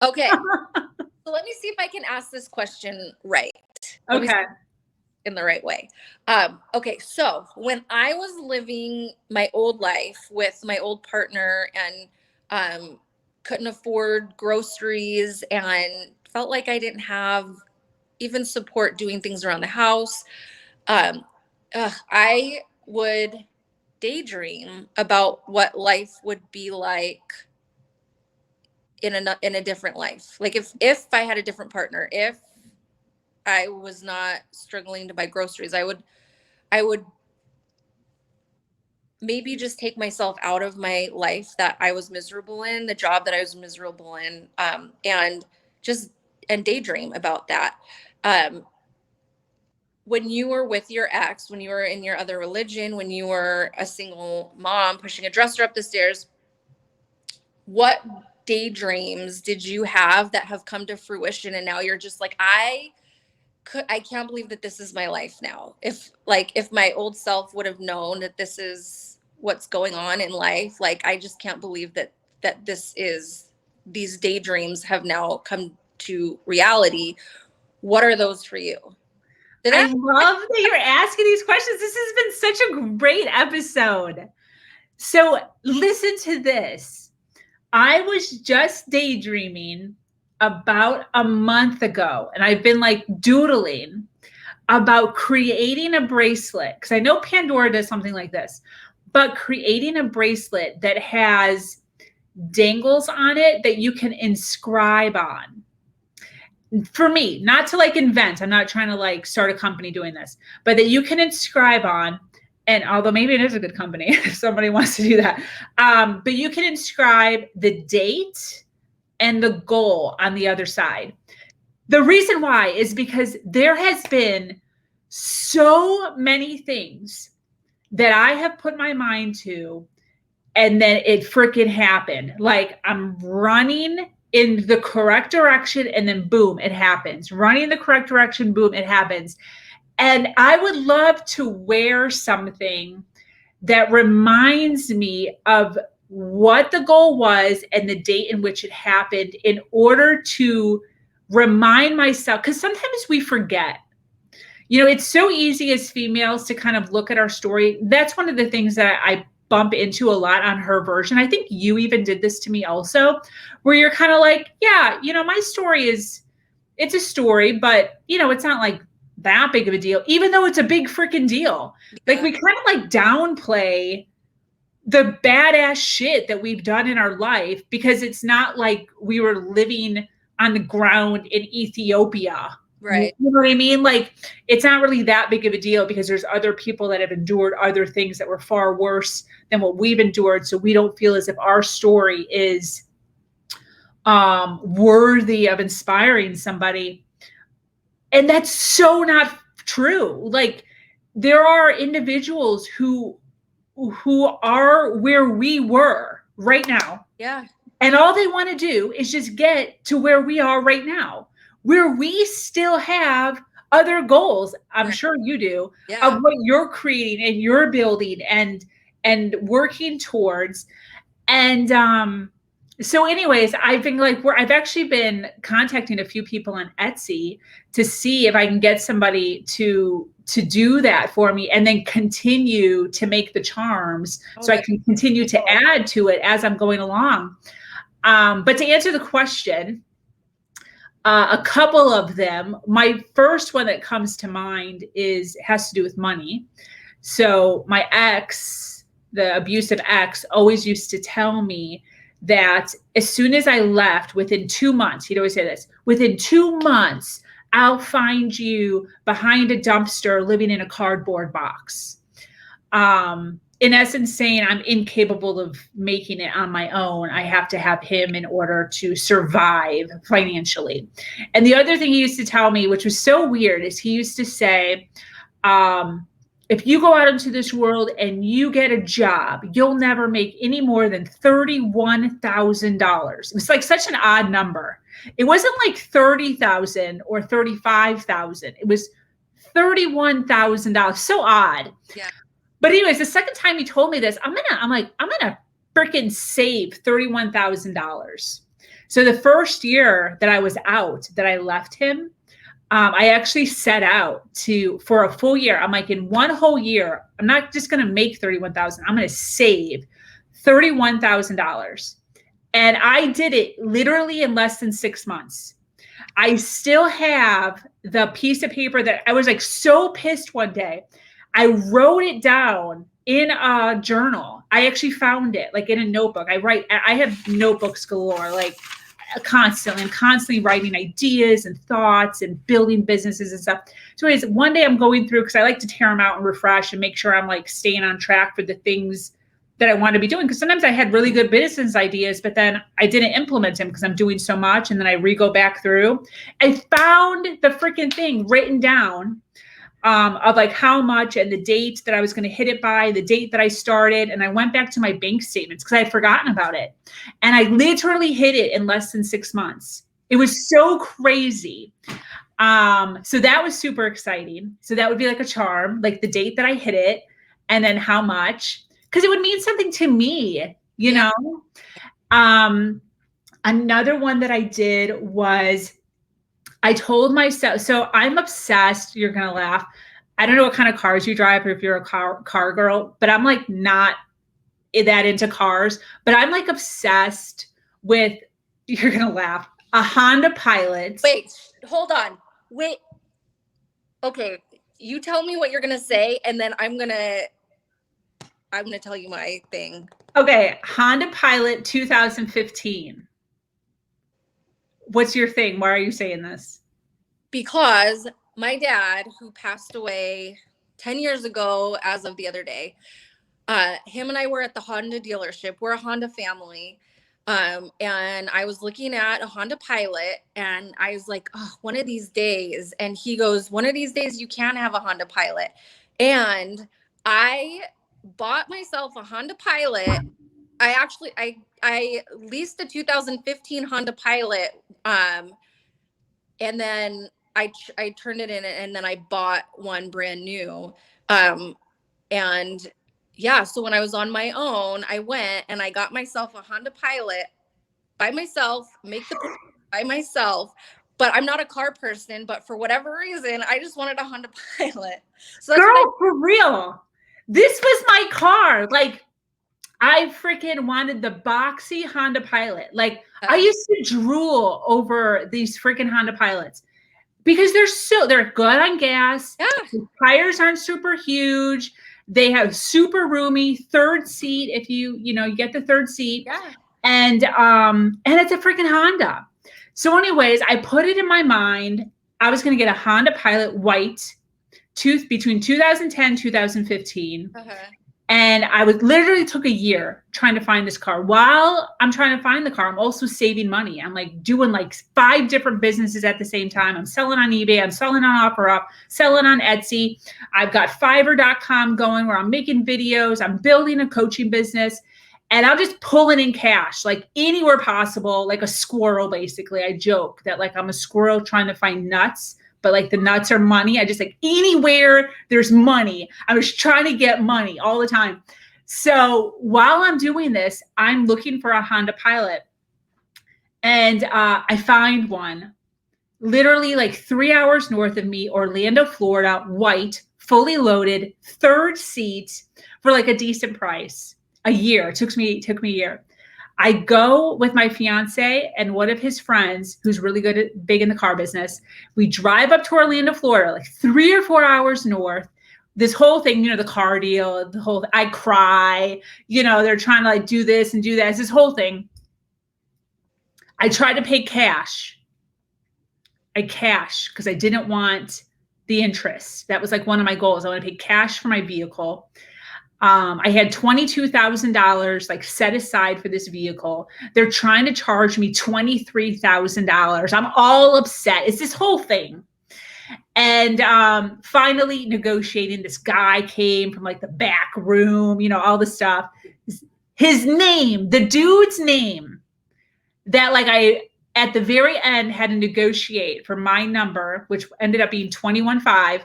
Okay. So let me see if I can ask this question right. Okay. In the right way. Okay. So when I was living my old life with my old partner and couldn't afford groceries and felt like I didn't have even support doing things around the house, um, I would daydream about what life would be like in a different life. Like if I had a different partner, if I was not struggling to buy groceries, I would maybe just take myself out of my life that I was miserable in, the job that I was miserable in, and just and daydream about that. Um, when you were with your ex, when you were in your other religion, when you were a single mom pushing a dresser up the stairs, what daydreams did you have that have come to fruition and now you're just like, I can't believe that this is my life now. If my old self would have known that this is what's going on in life, like I just can't believe that these daydreams have now come to reality. What are those for you? I love that you're asking these questions. This has been such a great episode. So listen to this. I was just daydreaming about a month ago, and I've been like doodling about creating a bracelet, because I know Pandora does something like this, but creating a bracelet that has dangles on it that you can inscribe on. For me, not to like invent, I'm not trying to like start a company doing this, but that you can inscribe on. And although maybe it is a good company if somebody wants to do that, but you can inscribe the date and the goal on the other side. The reason why is because there has been so many things that I have put my mind to, and then it freaking happened. Like I'm running in the correct direction, and then boom, it happens. Running in the correct direction, boom, it happens. And I would love to wear something that reminds me of what the goal was and the date in which it happened, in order to remind myself, because sometimes we forget. You know, it's so easy as females to kind of look at our story. That's one of the things that I bump into a lot on Her Version. I think you even did this to me also, where you're kind of like, yeah, you know, my story it's a story, but you know, it's not like that big of a deal, even though it's a big freaking deal. Yeah. Like we kind of like downplay the badass shit that we've done in our life, because it's not like we were living on the ground in Ethiopia. Right. You know what I mean? Like it's not really that big of a deal, because there's other people that have endured other things that were far worse than what we've endured. So we don't feel as if our story is worthy of inspiring somebody. And that's so not true. Like there are individuals who are where we were right now. Yeah. And all they want to do is just get to where we are right now, where we still have other goals. I'm right. sure you do, Yeah. of what you're creating and you're building and working towards. And so anyways, I've actually been contacting a few people on Etsy to see if I can get somebody to do that for me, and then continue to make the charms, so I can continue to add to it as I'm going along. But to answer the question, a couple of them, my first one that comes to mind has to do with money. So my ex, the abusive ex, always used to tell me that as soon as I left, within 2 months, he'd always say this, within 2 months, I'll find you behind a dumpster living in a cardboard box. In essence, saying I'm incapable of making it on my own. I have to have him in order to survive financially. And the other thing he used to tell me, which was so weird, is he used to say, if you go out into this world and you get a job, you'll never make any more than $31,000. It was like such an odd number. It wasn't like 30,000 or 35,000. It was $31,000. So odd. Yeah. But anyways, the second time he told me this, I'm gonna freaking save $31,000. So the first year that I was out, that I left him, I actually set out for a full year. I'm like, in one whole year, I'm not just going to make 31,000. I'm going to save $31,000. And I did it literally in less than 6 months. I still have the piece of paper that I was like so pissed one day. I wrote it down in a journal. I actually found it like in a notebook. I have notebooks galore, like constantly writing ideas and thoughts and building businesses and stuff. So anyways, one day I'm going through, because I like to tear them out and refresh and make sure I'm like staying on track for the things that I want to be doing. Because sometimes I had really good business ideas, but then I didn't implement them because I'm doing so much. And then I go back through. I found the freaking thing written down of like how much and the date that I was going to hit it by, the date that I started. And I went back to my bank statements because I had forgotten about it. And I literally hit it in less than 6 months. It was so crazy. So that was super exciting. So that would be like a charm, like the date that I hit it and then how much, because it would mean something to me, you know? Another one that I did was I told myself, so I'm obsessed. You're going to laugh. I don't know what kind of cars you drive or if you're a car girl, but I'm like not that into cars, but I'm like obsessed with, you're going to laugh, a Honda Pilot. Wait, hold on. Wait. Okay. You tell me what you're going to say, and then I'm going to tell you my thing. Okay. Honda Pilot 2015. What's your thing? Why are you saying this? Because my dad, who passed away 10 years ago as of the other day, him and I were at the Honda dealership. We're a Honda family. And I was looking at a Honda Pilot and I was like, oh, one of these days. And he goes, one of these days you can have a Honda Pilot. And I bought myself a Honda Pilot. I leased a 2015 Honda Pilot. And then I turned it in and then I bought one brand new. And yeah, so when I was on my own, I went and I got myself a Honda Pilot by myself, make the by myself. But I'm not a car person, but for whatever reason, I just wanted a Honda Pilot. So that's girl, for real. This was my car. Like, I freaking wanted the boxy Honda Pilot. Like, I used to drool over these freaking Honda Pilots because they're good on gas. Yeah. The tires aren't super huge. They have super roomy third seat. If you get the third seat. Yeah. And it's a freaking Honda. So anyways, I put it in my mind. I was going to get a Honda Pilot white between 2010, 2015. Uh-huh. And I literally took a year trying to find this car. While I'm trying to find the car, I'm also saving money. I'm like doing like 5 different businesses at the same time. I'm selling on eBay. I'm selling on OfferUp, selling on Etsy. I've got Fiverr.com going where I'm making videos. I'm building a coaching business. And I'm just pulling in cash, like anywhere possible, like a squirrel, basically. I joke that like I'm a squirrel trying to find nuts. But like the nuts are money. I just like anywhere there's money. I was trying to get money all the time. So while I'm doing this, I'm looking for a Honda Pilot. And I find one literally like 3 hours north of me, Orlando, Florida, white, fully loaded, third seat for like a decent price. A year. It took me a year. I go with my fiance and one of his friends who's really big in the car business. We drive up to Orlando, Florida, like 3 or 4 hours north. This whole thing, the car deal, I cry, they're trying to like do this and do that. It's this whole thing. I tried to pay cash. Because I didn't want the interest. That was like one of my goals. I want to pay cash for my vehicle. I had $22,000 like set aside for this vehicle. They're trying to charge me $23,000. I'm all upset. It's this whole thing. And finally negotiating, this guy came from like the back room, all this stuff. His name, the dude's name that like I, at the very end, had to negotiate for my number, which ended up being 21.5.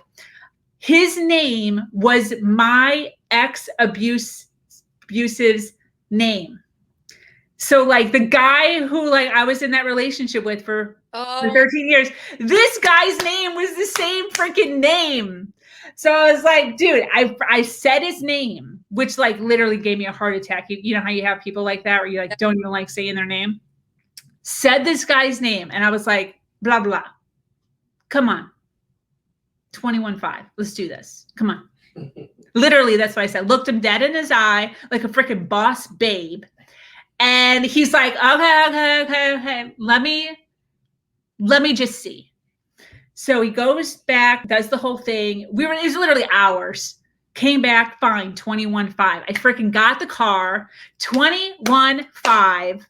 His name was my ex-abusive's name. So like the guy who like I was in that relationship with for Oh, 13 years, this guy's name was the same freaking name. So I was like, dude, I said his name, which like literally gave me a heart attack. You know how you have people like that where you like don't even like saying their name? Said this guy's name, and I was like, blah blah. Come on. 21.5. Let's do this. Come on. Literally, that's what I said. Looked him dead in his eye like a freaking boss babe. And he's like, okay. Let me just see. So he goes back, does the whole thing. It was literally hours. Came back, fine, 21.5. I freaking got the car, 21.5.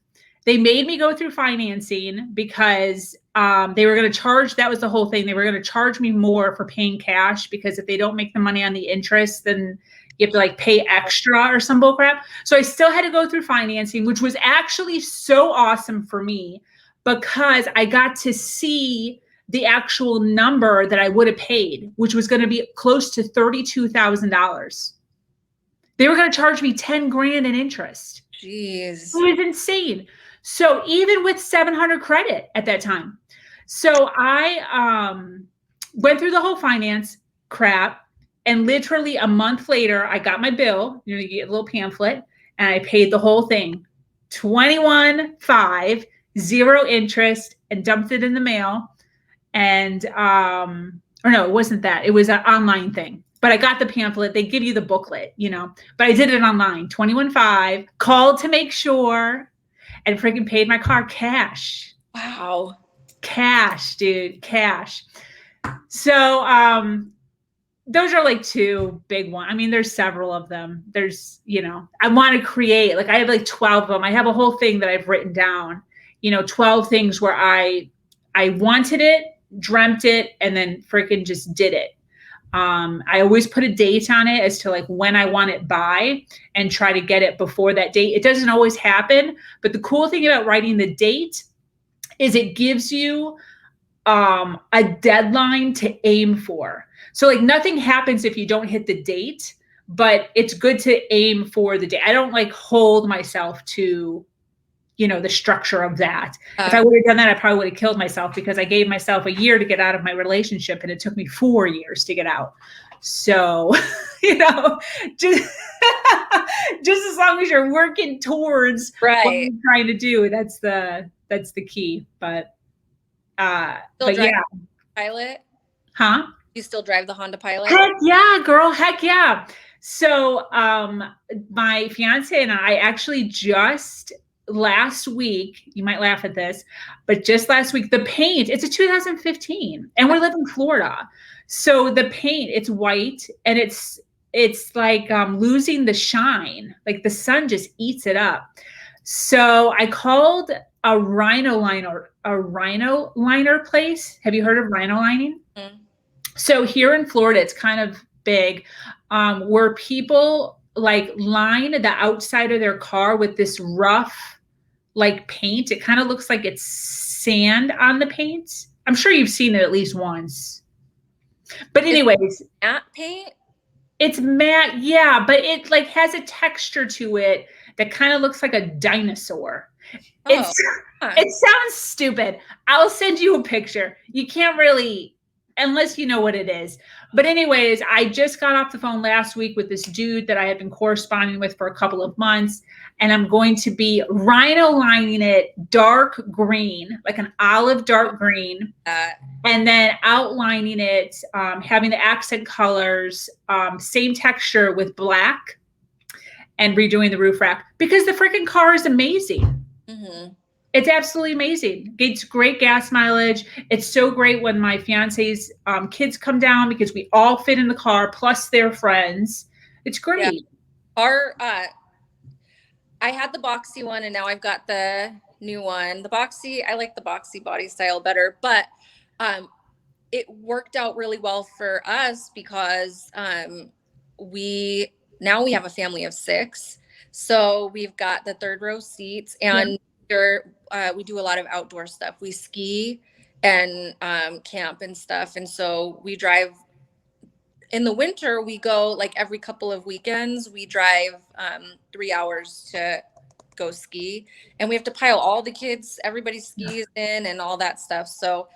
They made me go through financing because they were going to charge. That was the whole thing. They were going to charge me more for paying cash because if they don't make the money on the interest, then you have to like pay extra or some bullcrap. So I still had to go through financing, which was actually so awesome for me because I got to see the actual number that I would have paid, which was going to be close to $32,000. They were going to charge me 10 grand in interest. jeez. It was insane. So even with 700 credit at that time. So I went through the whole finance crap. And literally a month later, I got my bill, you get a little pamphlet, and I paid the whole thing, 21.5, 0 interest, and dumped it in the mail. And or no, it wasn't that. It was an online thing. But I got the pamphlet. They give you the booklet, but I did it online, 21.5, called to make sure, and freaking paid my car cash. Wow. Cash, dude, cash. So those are like two big ones. I mean, there's several of them. There's, I want to create, like I have like 12 of them. I have a whole thing that I've written down, 12 things where I wanted it, dreamt it, and then freaking just did it. I always put a date on it as to like when I want it by and try to get it before that date. It doesn't always happen, but the cool thing about writing the date is it gives you a deadline to aim for. So like nothing happens if you don't hit the date, but it's good to aim for the date. I don't like hold myself to, the structure of that. If I would have done that, I probably would have killed myself because I gave myself a year to get out of my relationship and it took me 4 years to get out. So, just, just as long as you're working towards what you're trying to do, that's the key. But yeah. Pilot? Huh? You still drive the Honda Pilot? Heck yeah, girl. Heck yeah. So my fiance and I actually just last week, you might laugh at this, but just last week, the paint, it's a 2015 and we live in Florida. So the paint, it's white and it's like losing the shine. Like the sun just eats it up. So I called a rhino liner place. Have you heard of rhino lining? Mm-hmm. So here in Florida, it's kind of big, where people like line the outside of their car with this rough like paint. It kind of looks like it's sand on the paint. I'm sure you've seen it at least once. But anyways, matte paint? It's matte, yeah, but it like has a texture to it that kind of looks like a dinosaur. It sounds stupid. I'll send you a picture. You can't really, unless you know what it is. But anyways, I just got off the phone last week with this dude that I had been corresponding with for a couple of months. And I'm going to be rhino lining it dark green, like an olive dark green. And then outlining it, having the accent colors, same texture with black, and redoing the roof rack because the freaking car is amazing. Mm-hmm. It's absolutely amazing. It's great gas mileage. It's so great when my fiance's kids come down because we all fit in the car plus their friends. It's great. Yeah. I had the boxy one and now I've got the new one. The boxy, I like the boxy body style better, but it worked out really well for us because we have a family of 6. So we've got the 3rd row seats and we do a lot of outdoor stuff. We ski and camp and stuff. And so we drive in the winter. We go like every couple of weekends, we drive 3 hours to go ski, and we have to pile all the kids, everybody's skis in and all that stuff. So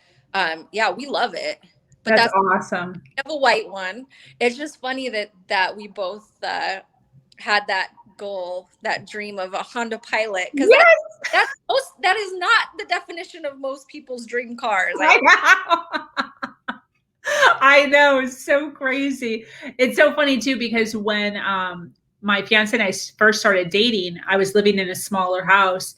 yeah, we love it. But That's that's awesome. I have a white one. It's just funny that we both had that goal, that dream of a Honda Pilot, because Yes, that is not the definition of most people's dream cars. I know. I know, it's so crazy. It's so funny too because when my fiance and I first started dating, I was living in a smaller house.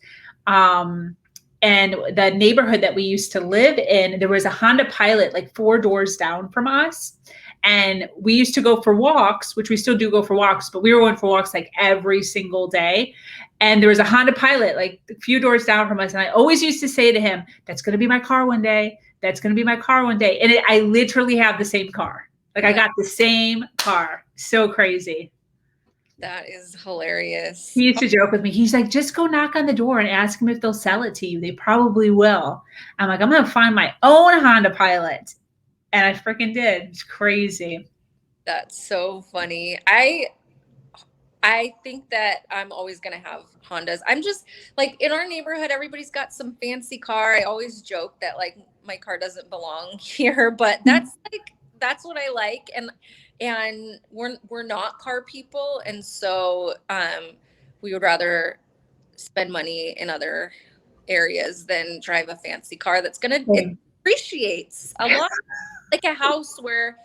Um, and the neighborhood that we used to live in, there was a Honda Pilot like 4 doors down from us. And we used to go for walks, which we still do go for walks, but we were going for walks like every single day. And there was a Honda Pilot like a few doors down from us. And I always used to say to him, that's going to be my car one day. That's going to be my car one day. And I literally have the same car. Like I got the same car. So crazy. That is hilarious. He used to joke with me. He's like, just go knock on the door and ask them if they'll sell it to you. They probably will. I'm like, I'm going to find my own Honda Pilot. And I freaking did. It's crazy. That's so funny. I think that I'm always going to have Hondas. I'm just like in our neighborhood, everybody's got some fancy car. I always joke that like my car doesn't belong here, but that's what I like. And we're not car people. And so we would rather spend money in other areas than drive a fancy car that's going to, it appreciates a lot, like a house where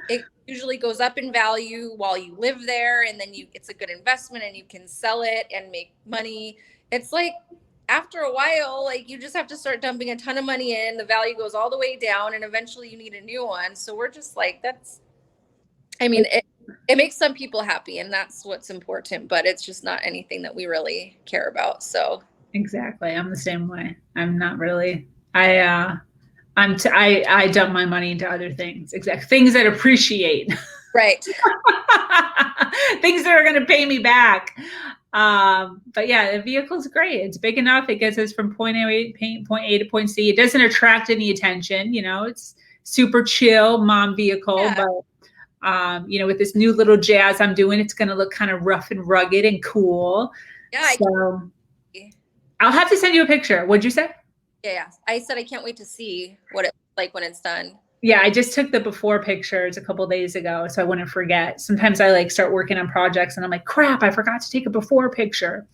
it usually goes up in value while you live there, and then it's a good investment and you can sell it and make money. It's like after a while, like you just have to start dumping a ton of money in, the value goes all the way down, and eventually you need a new one. So we're just like, it makes some people happy, and that's what's important, but it's just not anything that we really care about. So exactly. I'm the same way. I'm not really, I dump my money into other things. Exactly. Things that appreciate. right. Things that are going to pay me back. But yeah, the vehicle's great. It's big enough. It gets us from point A to point C. It doesn't attract any attention. You know, it's super chill mom vehicle. Yeah. But, you know, with this new little jazz I'm doing, it's going to look kind of rough and rugged and cool. Yeah. So I'll have to send you a picture. What'd you say? Yeah. I said I can't wait to see what it's like when it's done. Yeah, I just took the before pictures a couple of days ago, so I wouldn't forget. Sometimes I like start working on projects and I'm like, crap, I forgot to take a before picture.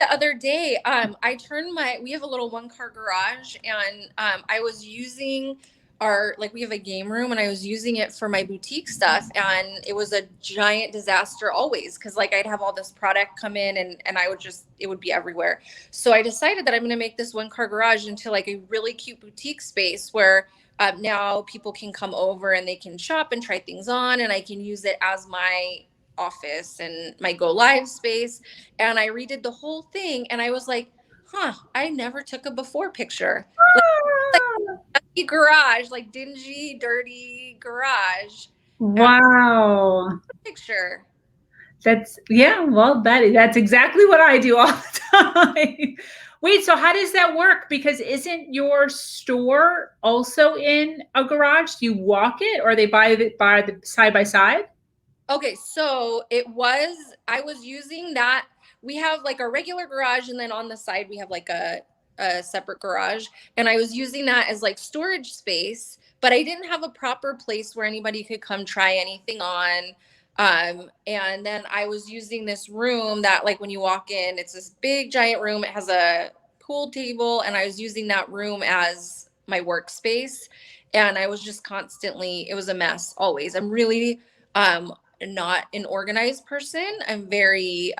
The other day, we have a little 1-car garage, and I was using we have a game room, and I was using it for my boutique stuff, and it was a giant disaster always, because like I'd have all this product come in and it would be everywhere. So I decided that I'm going to make this 1-car garage into like a really cute boutique space where now people can come over and they can shop and try things on, and I can use it as my office and my go live space. And I redid the whole thing, and I was like, I never took a before picture. Like garage, like dingy, dirty garage. Wow. Picture. Well, that's exactly what I do all the time. Wait, so how does that work? Because isn't your store also in a garage? Do you walk it, or they buy the side by side? Okay, so I was using that. We have like a regular garage, and then on the side we have like a separate garage, and I was using that as like storage space, but I didn't have a proper place where anybody could come try anything on. And then I was using this room that like when you walk in, it's this big giant room. It has a pool table, and I was using that room as my workspace, and I was just constantly, it was a mess always. I'm really not an organized person. I'm very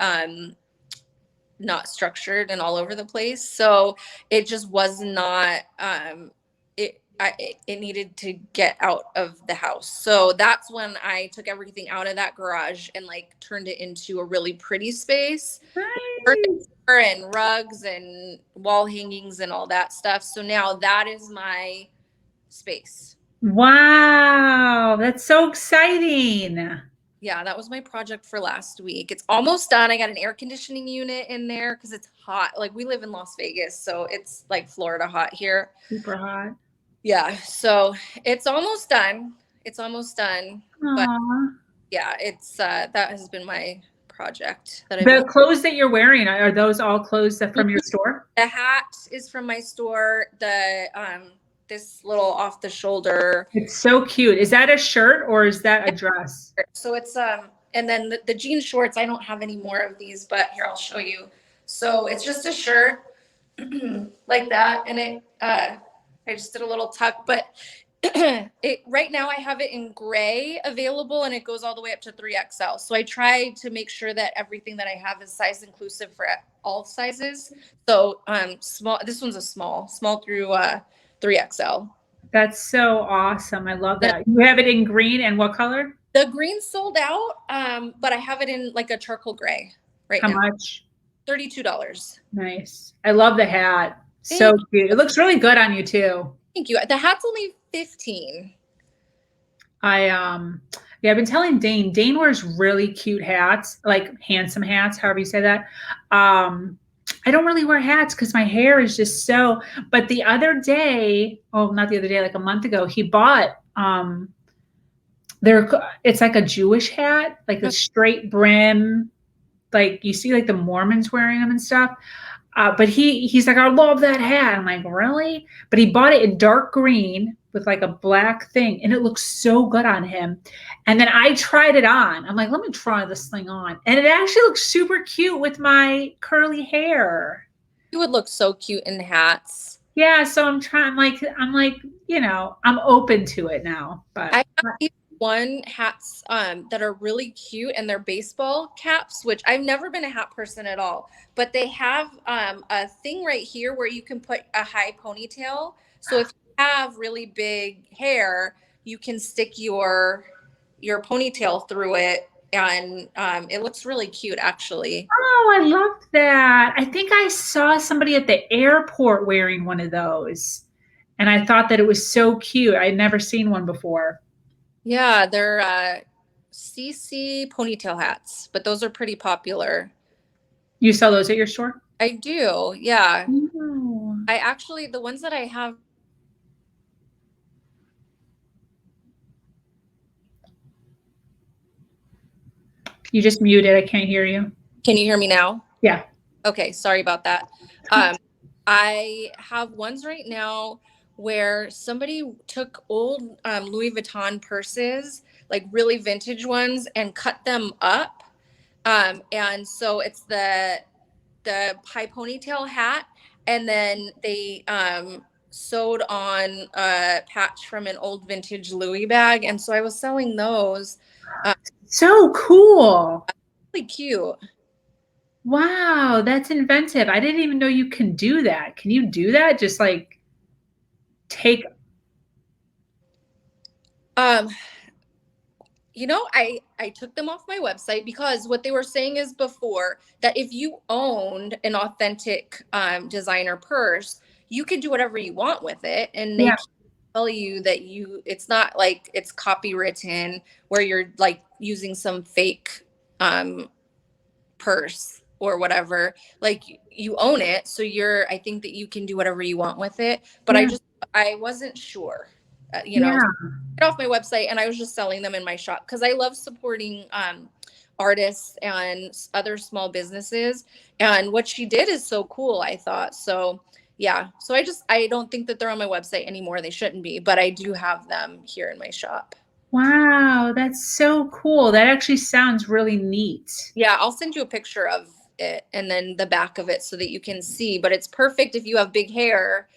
not structured and all over the place. So it just was not it needed to get out of the house. So that's when I took everything out of that garage and like turned it into a really pretty space. Nice. And rugs and wall hangings and all that stuff. So now that is my space. Wow, that's so exciting. Yeah, that was my project for last week. It's almost done. I got an air conditioning unit in there because it's hot. Like we live in Las Vegas, so it's like Florida hot here. Super hot. Yeah, so it's almost done. It's almost done. Aww. But yeah, it's that has been my project that I've The been. clothes that you're wearing, are those all clothes that from your store? The hat is from my store. The this little off the shoulder. It's so cute. Is that a shirt or is that a dress? So it's and then the jean shorts, I don't have any more of these, but here I'll show you. So it's just a shirt like that, and I just did a little tuck, but it right now I have it in gray available, and it goes all the way up to 3XL. So I try to make sure that everything that I have is size inclusive for all sizes. So small, this one's a small through 3XL. That's so awesome. I love that. You have it in green and what color? The green sold out, but I have it in like a charcoal gray right How now. much? $32. Nice. I love the hat. So cute. It looks really good on you too. Thank you. The hat's only 15. Yeah, I've been telling Dane. Dane wears really cute hats, like handsome hats, however you say that. I don't really wear hats because my hair is just so. But the other day, oh, not the other day, like a month ago, he bought it's like a Jewish hat, like a straight brim, like you see like the Mormons wearing them and stuff. But he's like, I love that hat. I'm like, really? But he bought it in dark green with like a black thing, and it looks so good on him. And then I tried it on. I'm like, let me try this thing on, and it actually looks super cute with my curly hair. You would look so cute in hats. Yeah, so I'm like, you know, I'm open to it now. But I have these one hats that are really cute, and they're baseball caps, which I've never been a hat person at all, but they have a thing right here where you can put a high ponytail. So if you have really big hair, you can stick your ponytail through it, and it looks really cute actually. oh, I love that. I think I saw somebody at the airport wearing one of those, and I thought that it was so cute. I'd never seen one before. Yeah, they're CC ponytail hats, but those are pretty popular. You sell those at your store? I do, yeah. Oh. I actually, the ones that I have. You just muted. I can't hear you. Can you hear me now? Yeah. Okay, sorry about that. I have ones right now where somebody took old Louis Vuitton purses, like really vintage ones, and cut them up. And so it's the high ponytail hat, and then they sewed on a patch from an old vintage Louis bag, and so I was selling those. So cool. Really cute. Wow, that's inventive. I didn't even know you can do that. Can you do that? Just like take You know, I took them off my website because what they were saying is before that if you owned an authentic designer purse, you could do whatever you want with it, and they tell you that it's not like it's copywritten where you're like using some fake purse or whatever. Like you own it, so I think that you can do whatever you want with it. But I wasn't sure. You know, get off my website, and I was just selling them in my shop because I love supporting artists and other small businesses. And what she did is so cool, I thought. So yeah, so I don't think that they're on my website anymore. They shouldn't be, but I do have them here in my shop. Wow, that's so cool. That actually sounds really neat. Yeah, I'll send you a picture of it and then the back of it so that you can see. But it's perfect if you have big hair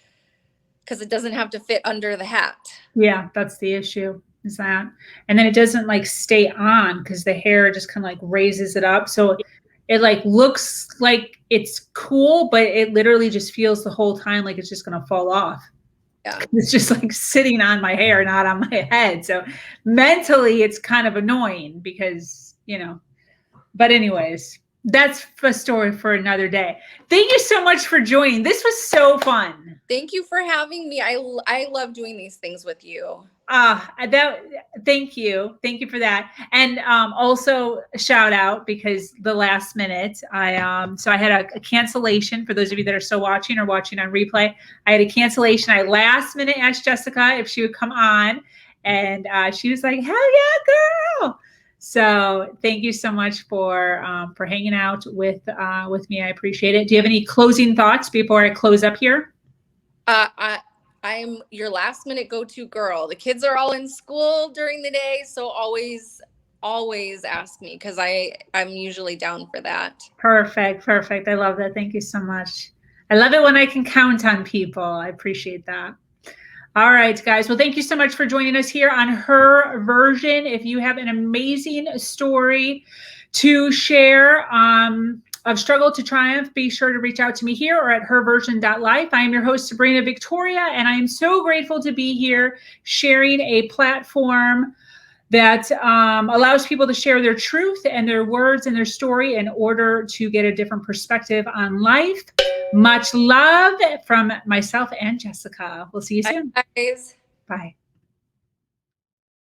because it doesn't have to fit under the hat. Yeah, that's the issue, is that. And then it doesn't like stay on because the hair just kind of like raises it up. So it like looks like it's cool, but it literally just feels the whole time like it's just going to fall off. Yeah. It's just like sitting on my hair, not on my head. So mentally it's kind of annoying because, you know, but anyways, that's a story for another day. Thank you so much for joining. This was so fun. Thank you for having me. I love doing these things with you. Thank you. Thank you for that. And also a shout out because the last minute so I had a cancellation for those of you that are still watching or watching on replay. I had a cancellation. I last minute asked Jessica if she would come on, and she was like, hell yeah, girl. So thank you so much for hanging out with me. I appreciate it. Do you have any closing thoughts before I close up here? I'm your last minute go-to girl. The kids are all in school during the day, so always ask me because I'm usually down for that. Perfect. Perfect. I love that. Thank you so much. I love it when I can count on people. I appreciate that. All right, guys. Well, thank you so much for joining us here on Her Version. If you have an amazing story to share of struggle to triumph, be sure to reach out to me here or at herversion.life. I am your host, Sabrina Victoria, and I am so grateful to be here sharing a platform that allows people to share their truth and their words and their story in order to get a different perspective on life. Much love from myself and Jessica. We'll see you soon. Bye, guys. Bye.